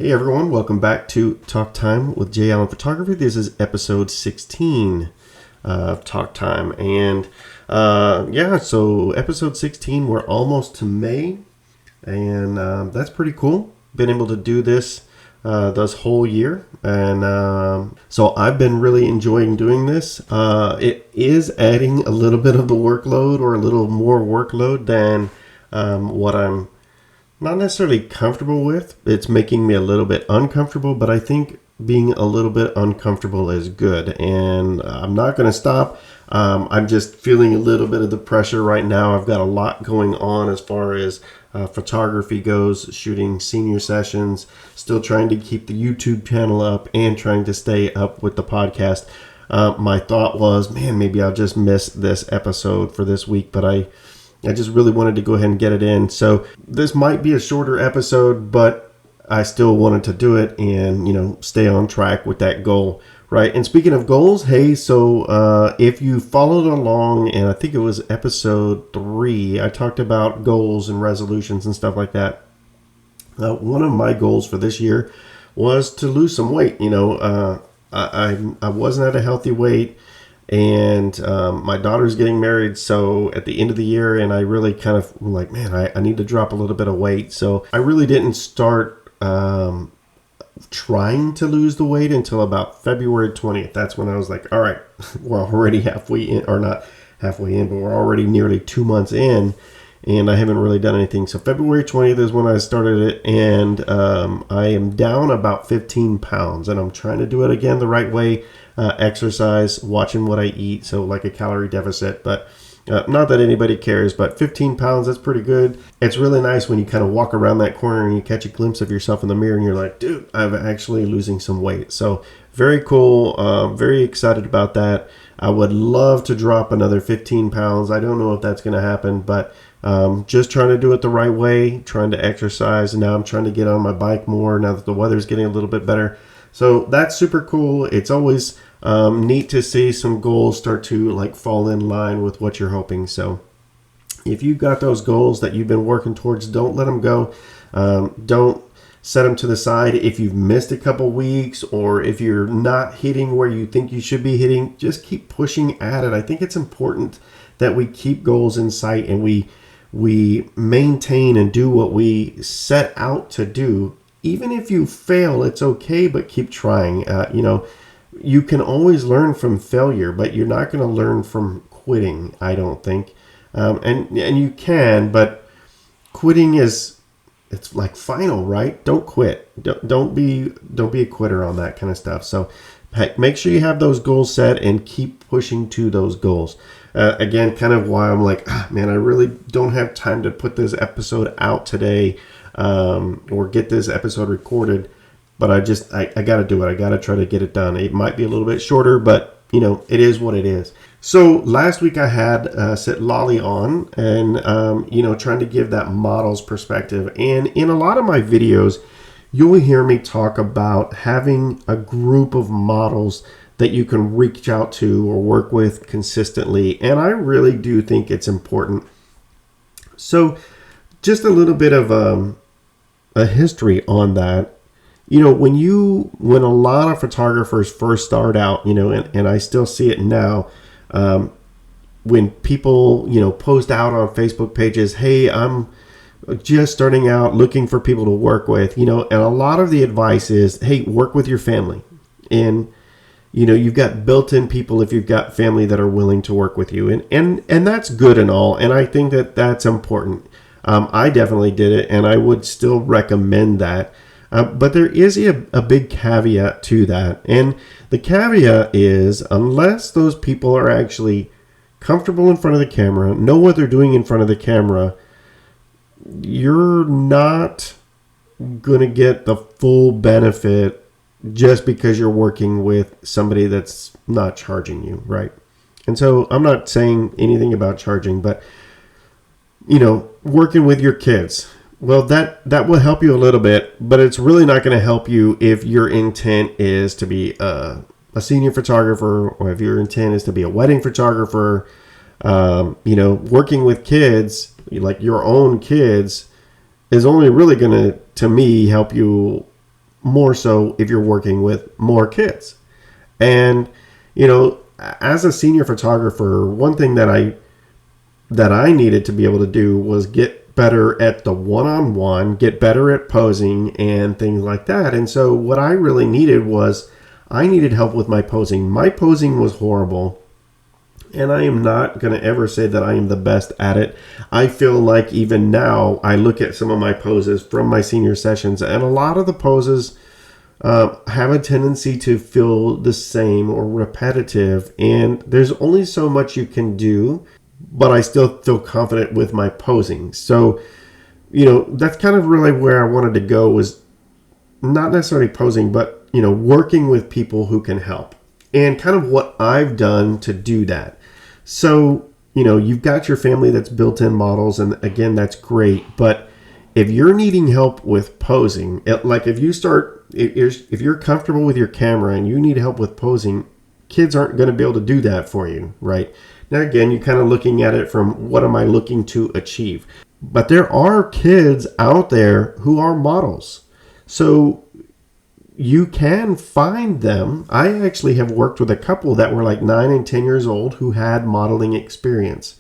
Hey everyone, welcome back to Talk Time with Jay Allen Photography. This is episode 16 of Talk Time. And so episode 16, we're almost to May. And that's pretty cool. Been able to do this whole year. And so I've been really enjoying doing this. It is adding a little bit of the workload or a little more workload than what I'm not necessarily comfortable with. It's making me a little bit uncomfortable, but I think being a little bit uncomfortable is good. And I'm not going to stop. I'm just feeling a little bit of the pressure right now. I've got a lot going on as far as photography goes, shooting senior sessions, still trying to keep the YouTube channel up and trying to stay up with the podcast. My thought was, maybe I'll just miss this episode for this week, but I just really wanted to go ahead and get it in. So this might be a shorter episode, but I still wanted to do it and, stay on track with that goal, right? And speaking of goals, hey, so if you followed along, and I think it was episode 3, I talked about goals and resolutions and stuff like that. One of my goals for this year was to lose some weight. I wasn't at a healthy weight. And my daughter's getting married, so at the end of the year, and I really kind of like, I need to drop a little bit of weight. So I really didn't start trying to lose the weight until about February 20th. That's when I was like, all right, we're already halfway in, or not halfway in, but we're already nearly 2 months in, and I haven't really done anything. So February 20th is when I started it, and I am down about 15 pounds, and I'm trying to do it again the right way. Exercise, watching what I eat, so like a calorie deficit, but not that anybody cares, but 15 pounds, that's pretty good. It's really nice when you kind of walk around that corner and you catch a glimpse of yourself in the mirror and you're like, dude, I'm actually losing some weight. So very cool, very excited about that. I would love to drop another 15 pounds. I don't know if that's going to happen, but just trying to do it the right way, trying to exercise. And now I'm trying to get on my bike more now that the weather's getting a little bit better. So that's super cool. It's always neat to see some goals start to fall in line with what you're hoping. So if you've got those goals that you've been working towards, don't let them go. Don't set them to the side. If you've missed a couple weeks or if you're not hitting where you think you should be hitting, just keep pushing at it. I think it's important that we keep goals in sight and we maintain and do what we set out to do. Even if you fail, it's okay, but keep trying. You can always learn from failure, but you're not going to learn from quitting, I don't think. And you can, but quitting it's like final, right? Don't quit. Don't be a quitter on that kind of stuff. So make sure you have those goals set and keep pushing to those goals. Again, kind of why I'm like, I really don't have time to put this episode out today. Or get this episode recorded, but I got to do it. I got to try to get it done. It might be a little bit shorter, but it is what it is. So last week I had Sit Lolly on and, trying to give that model's perspective. And in a lot of my videos, you'll hear me talk about having a group of models that you can reach out to or work with consistently. And I really do think it's important. So just a little bit of a history on that. When a lot of photographers first start out, and I still see it now, when people, post out on Facebook pages, hey, I'm just starting out looking for people to work with, and a lot of the advice is, hey, work with your family. And, you've got built-in people if you've got family that are willing to work with you. And that's good and all. And I think that that's important. I definitely did it, and I would still recommend that. But there is a big caveat to that. And the caveat is, unless those people are actually comfortable in front of the camera, know what they're doing in front of the camera, you're not going to get the full benefit just because you're working with somebody that's not charging you, right? And so I'm not saying anything about charging, but working with your kids, well, that will help you a little bit, but it's really not going to help you if your intent is to be a senior photographer, or if your intent is to be a wedding photographer. Working with kids, like your own kids, is only really going to me, help you more so if you're working with more kids. And, as a senior photographer, one thing that I needed to be able to do was get better at the one-on-one, get better at posing and things like that. And so what I really needed was I needed help with my posing. My posing was horrible. And I am not going to ever say that I am the best at it. I feel like even now I look at some of my poses from my senior sessions, and a lot of the poses have a tendency to feel the same or repetitive. And there's only so much you can do, but I still feel confident with my posing. So, that's kind of really where I wanted to go, was not necessarily posing, but, working with people who can help, and kind of what I've done to do that. So, you've got your family that's built-in models, and again, that's great. But if you're needing help with posing, if you're comfortable with your camera and you need help with posing, kids aren't going to be able to do that for you, right? Now, again, you're kind of looking at it from what am I looking to achieve? But there are kids out there who are models. So you can find them. I actually have worked with a couple that were like 9 and 10 years old who had modeling experience.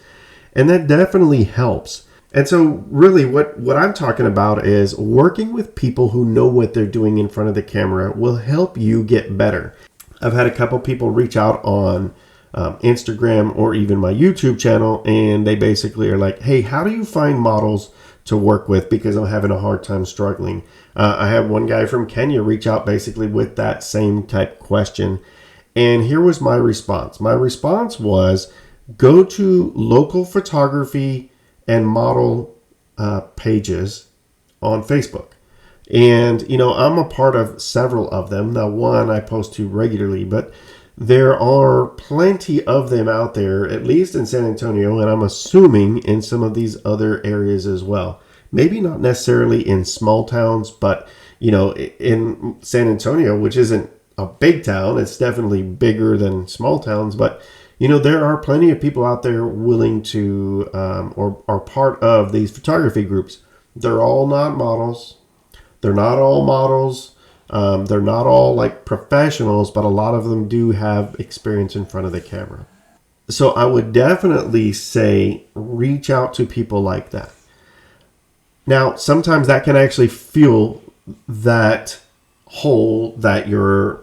And that definitely helps. And so really what I'm talking about is working with people who know what they're doing in front of the camera will help you get better. I've had a couple people reach out on Instagram or even my YouTube channel, and they basically are like, hey, how do you find models to work with, because I'm having a hard time struggling. I had one guy from Kenya reach out basically with that same type question. And here was my response. My response was, go to local photography and model pages on Facebook. And, I'm a part of several of them. Now, one I post to regularly, but there are plenty of them out there, at least in San Antonio, and I'm assuming in some of these other areas as well. Maybe not necessarily in small towns, but, in San Antonio, which isn't a big town, it's definitely bigger than small towns, but, there are plenty of people out there willing to, or are part of these photography groups. They're all not models. They're not all models. They're not all like professionals, but a lot of them do have experience in front of the camera. So I would definitely say reach out to people like that. Now, sometimes that can actually fill that hole that you're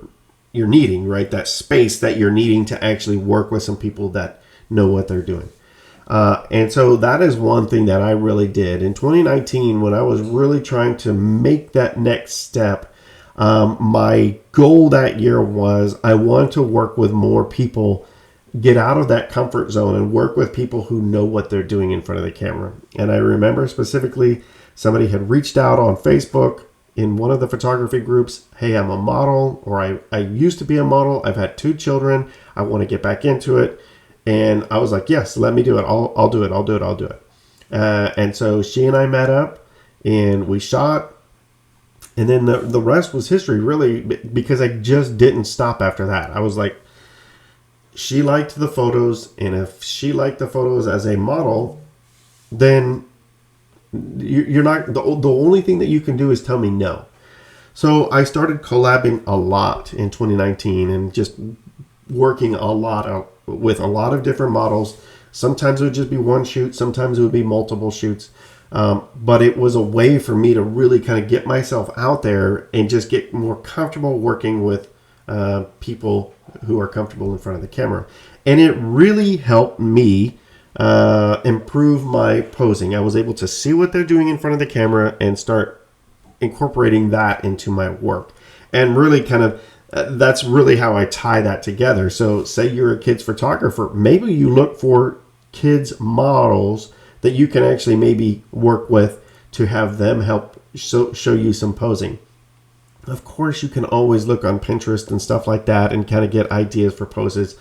needing, right? That space that you're needing to actually work with some people that know what they're doing. And so that is one thing that I really did. In 2019, when I was really trying to make that next step, my goal that year was I wanted to work with more people, get out of that comfort zone and work with people who know what they're doing in front of the camera. And I remember specifically somebody had reached out on Facebook in one of the photography groups. Hey, I'm a model, or I used to be a model. I've had 2 children. I want to get back into it. And I was like, yes, let me do it. I'll do it. And so she and I met up and we shot. And then the rest was history, really, because I just didn't stop after that. I was like, she liked the photos. And if she liked the photos as a model, then you're not, the only thing that you can do is tell me no. So I started collabing a lot in 2019 and just working a lot out with a lot of different models. Sometimes it would just be one shoot. Sometimes it would be multiple shoots. But it was a way for me to really kind of get myself out there and just get more comfortable working with people who are comfortable in front of the camera. And it really helped me improve my posing. I was able to see what they're doing in front of the camera and start incorporating that into my work. And really kind of that's really how I tie that together. So say you're a kids photographer, maybe you look for kids models that you can actually maybe work with to have them help show you some posing. Of course, you can always look on Pinterest and stuff like that and kind of get ideas for poses.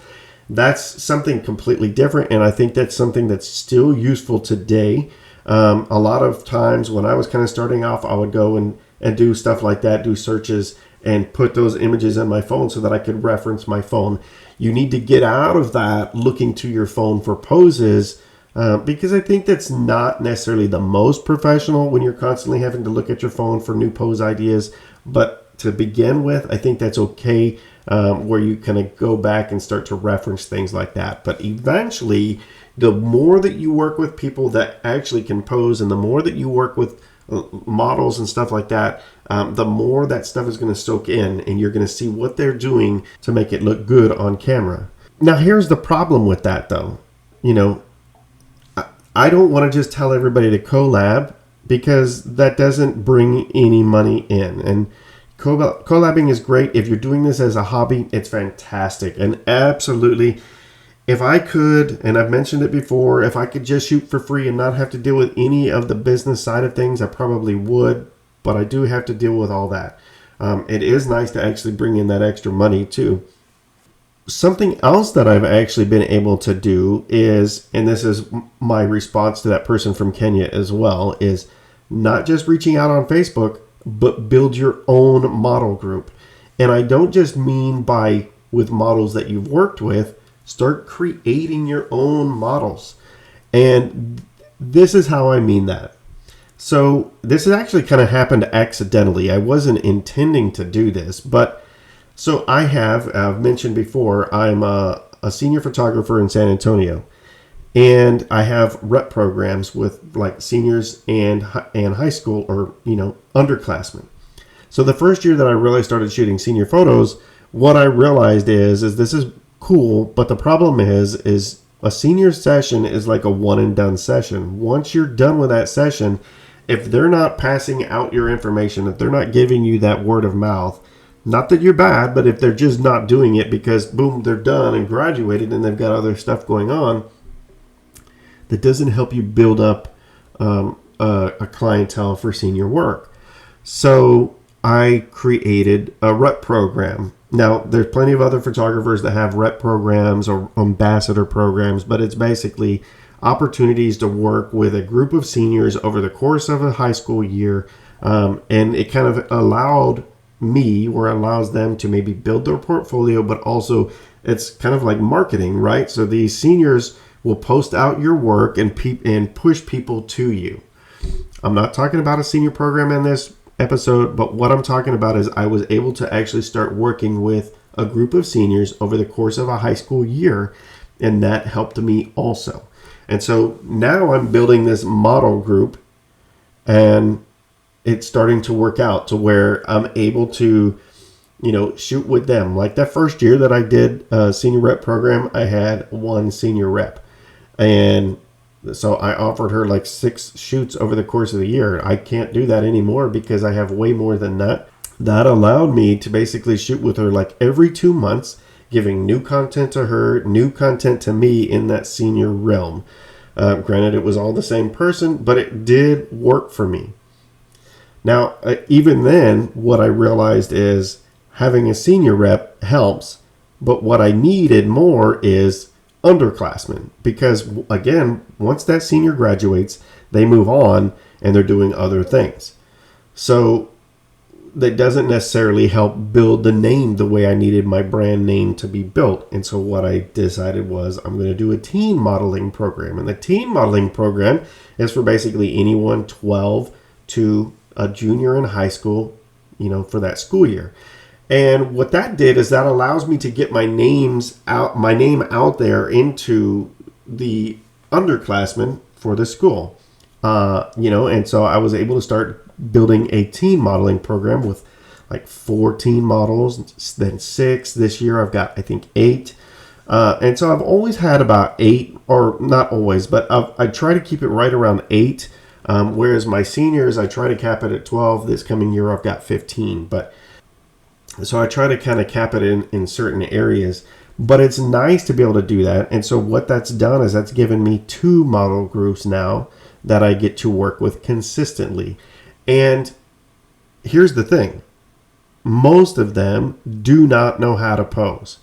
That's something completely different, and I think that's something that's still useful today. A lot of times when I was kind of starting off, I would go and do stuff like that, do searches, and put those images in my phone so that I could reference my phone. You need to get out of that looking to your phone for poses, because I think that's not necessarily the most professional when you're constantly having to look at your phone for new pose ideas. But to begin with, I think that's okay, where you kind of go back and start to reference things like that. But eventually, the more that you work with people that actually can pose, and the more that you work with models and stuff like that, the more that stuff is going to soak in, and you're going to see what they're doing to make it look good on camera. Now, here's the problem with that, though. I don't want to just tell everybody to collab, because that doesn't bring any money in. And collabing is great. If you're doing this as a hobby, it's fantastic. And absolutely, if I could, and I've mentioned it before, if I could just shoot for free and not have to deal with any of the business side of things, I probably would. But I do have to deal with all that. It is nice to actually bring in that extra money too. Something else that I've actually been able to do is, and this is my response to that person from Kenya as well, is not just reaching out on Facebook, but build your own model group. And I don't just mean by with models that you've worked with, start creating your own models. And this is how I mean that. So this has actually kind of happened accidentally. I wasn't intending to do this, but so I've mentioned before, I'm a senior photographer in San Antonio, and I have rep programs with like seniors and high school, or underclassmen. So the first year that I really started shooting senior photos, what I realized is this is cool, but the problem is a senior session is like a one and done session. Once you're done with that session, if they're not passing out your information, if they're not giving you that word of mouth, not that you're bad, but if they're just not doing it because, boom, they're done and graduated and they've got other stuff going on, that doesn't help you build up a clientele for senior work. So I created a rep program. Now, there's plenty of other photographers that have rep programs or ambassador programs, but it's basically opportunities to work with a group of seniors over the course of a high school year. And it kind of allowed me, or allows them to maybe build their portfolio, but also it's kind of like marketing, right? So these seniors will post out your work and push people to you. I'm not talking about a senior program in this episode, but what I'm talking about is I was able to actually start working with a group of seniors over the course of a high school year, and that helped me also. And so now I'm building this model group, and it's starting to work out to where I'm able to, shoot with them. Like that first year that I did a senior rep program, I had one senior rep. And so I offered her like 6 shoots over the course of the year. I can't do that anymore because I have way more than that. That allowed me to basically shoot with her like every 2 months, giving new content to her, new content to me in that senior realm. Granted, it was all the same person, but it did work for me. Now, even then, what I realized is having a senior rep helps, but what I needed more is underclassmen. Because, again, once that senior graduates, they move on and they're doing other things. So that doesn't necessarily help build the name the way I needed my brand name to be built. And so what I decided was I'm going to do a teen modeling program. And the teen modeling program is for basically anyone 12 to a junior in high school, for that school year. And what that did is that allows me to get my name out there into the underclassmen for the school. And so I was able to start building a teen modeling program with like 14 models, then 6. This year I've got, I think, 8. And so I've always had about 8, or not always, but I try to keep it right around 8. Whereas my seniors, I try to cap it at 12. This coming year, I've got 15. But so I try to kind of cap it in certain areas. But it's nice to be able to do that. And so what that's done is that's given me 2 model groups now that I get to work with consistently. And here's the thing. Most of them do not know how to pose.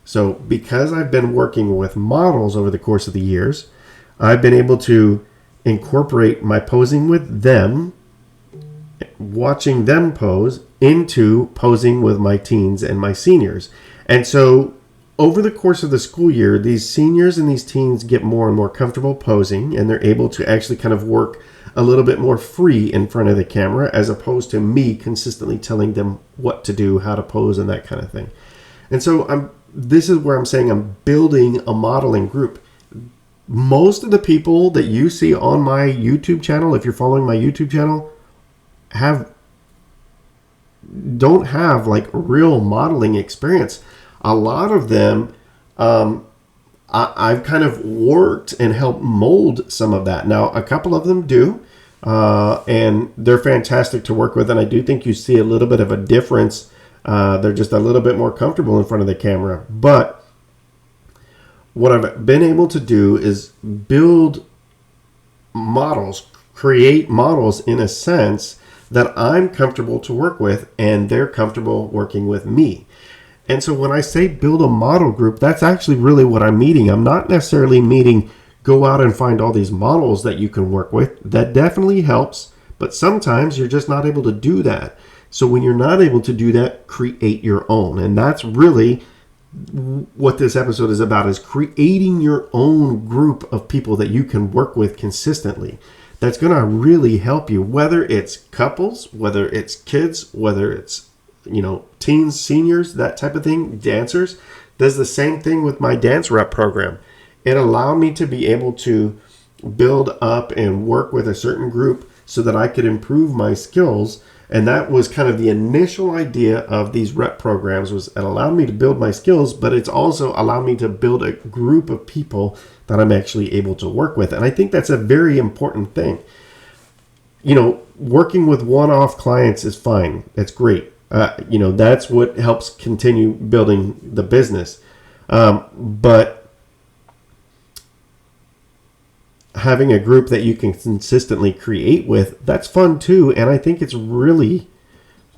So because I've been working with models over the course of the years, I've been able to incorporate my posing with them, watching them pose, into posing with my teens and my seniors. And so over the course of the school year, these seniors and these teens get more and more comfortable posing, and they're able to actually kind of work a little bit more free in front of the camera, as opposed to me consistently telling them what to do, how to pose, and that kind of thing. And so this is where I'm saying I'm building a modeling group. Most of the people that you see on my YouTube channel, if you're following my YouTube channel, don't have like real modeling experience. A lot of them, I've kind of worked and helped mold some of that. Now, a couple of them do, and they're fantastic to work with. And I do think you see a little bit of a difference. They're just a little bit more comfortable in front of the camera. But what I've been able to do is build models, create models in a sense that I'm comfortable to work with, and they're comfortable working with me. And so when I say build a model group, that's actually really what I'm meaning. I'm not necessarily meaning go out and find all these models that you can work with. That definitely helps, but sometimes you're just not able to do that. So when you're not able to do that, create your own. And that's really what this episode is about, is creating your own group of people that you can work with consistently. That's going to really help you, whether it's couples, whether it's kids, whether it's teens, seniors, that type of thing, dancers. Does the same thing with my dance rep program. It allowed me to be able to build up and work with a certain group so that I could improve my skills. And that was kind of the initial idea of these rep programs, was it allowed me to build my skills, but it's also allowed me to build a group of people that I'm actually able to work with. And I think that's a very important thing. Working with one-off clients is fine. It's great. That's what helps continue building the business. But having a group that you can consistently create with, that's fun too. And I think it's really,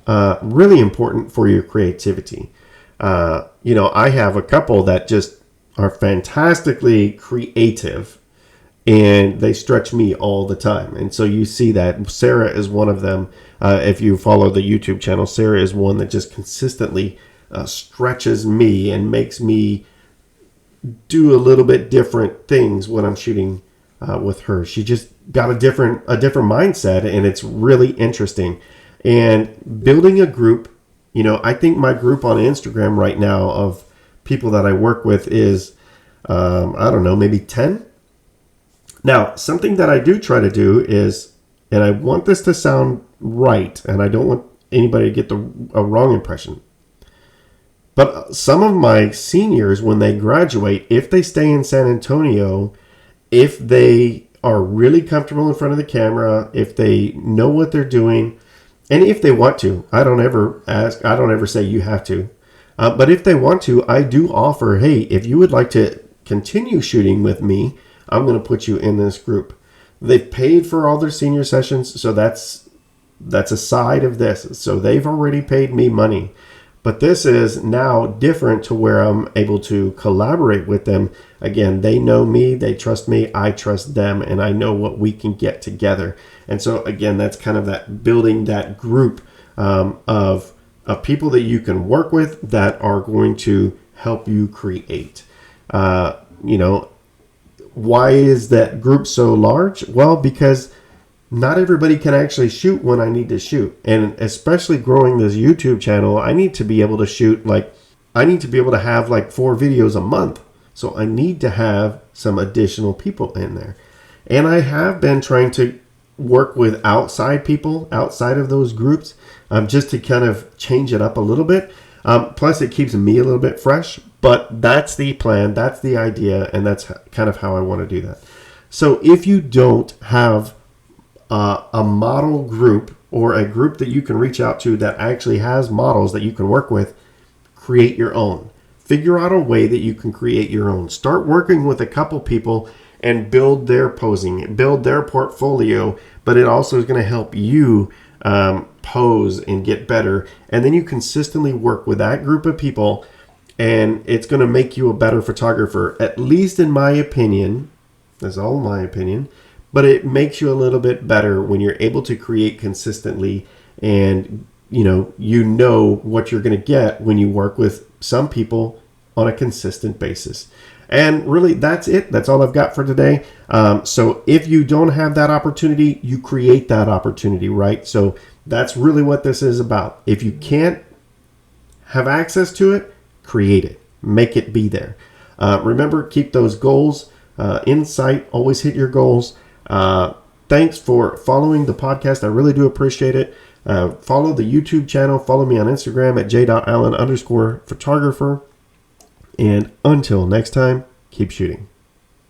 really important for your creativity. I have a couple that just are fantastically creative, and they stretch me all the time. And so you see that Sarah is one of them. If you follow the YouTube channel, Sarah is one that just consistently stretches me and makes me do a little bit different things when I'm shooting with her. She just got a different mindset, and it's really interesting. And building a group, I think my group on Instagram right now of people that I work with is, maybe 10. Now, something that I do try to do is, and I want this to sound right, and I don't want anybody to get a wrong impression, but some of my seniors, when they graduate, if they stay in San Antonio, if they are really comfortable in front of the camera, if they know what they're doing, and if they want to, I don't ever say you have to, but if they want to, I do offer, hey, if you would like to continue shooting with me, I'm going to put you in this group. They've paid for all their senior sessions, so that's a side of this. So they've already paid me money. But this is now different to where I'm able to collaborate with them. Again, they know me, they trust me, I trust them, and I know what we can get together. And so again, that's kind of that building that group of people that you can work with that are going to help you create. Why is that group so large? Well, because not everybody can actually shoot when I need to shoot. And especially growing this YouTube channel, I need to be able to shoot I need to be able to have 4 videos a month. So I need to have some additional people in there. And I have been trying to work with outside people, outside of those groups, just to kind of change it up a little bit. Plus it keeps me a little bit fresh, but that's the plan, that's the idea, and that's kind of how I want to do that. So if you don't have a model group or a group that you can reach out to that actually has models that you can work with, create your own. Figure out a way that you can create your own. Start working with a couple people and build their posing, build their portfolio, but it also is going to help you pose and get better. And then you consistently work with that group of people, and it's going to make you a better photographer, at least in my opinion. That's all my opinion. But it makes you a little bit better when you're able to create consistently, and you know what you're going to get when you work with some people on a consistent basis. And really, that's it. That's all I've got for today. So if you don't have that opportunity, you create that opportunity, right? So that's really what this is about. If you can't have access to it, create it. Make it be there. Remember, keep those goals in sight. Always hit your goals. Thanks for following the podcast. I really do appreciate it. Follow the YouTube channel. Follow me on Instagram at j.allen_photographer. And until next time, keep shooting.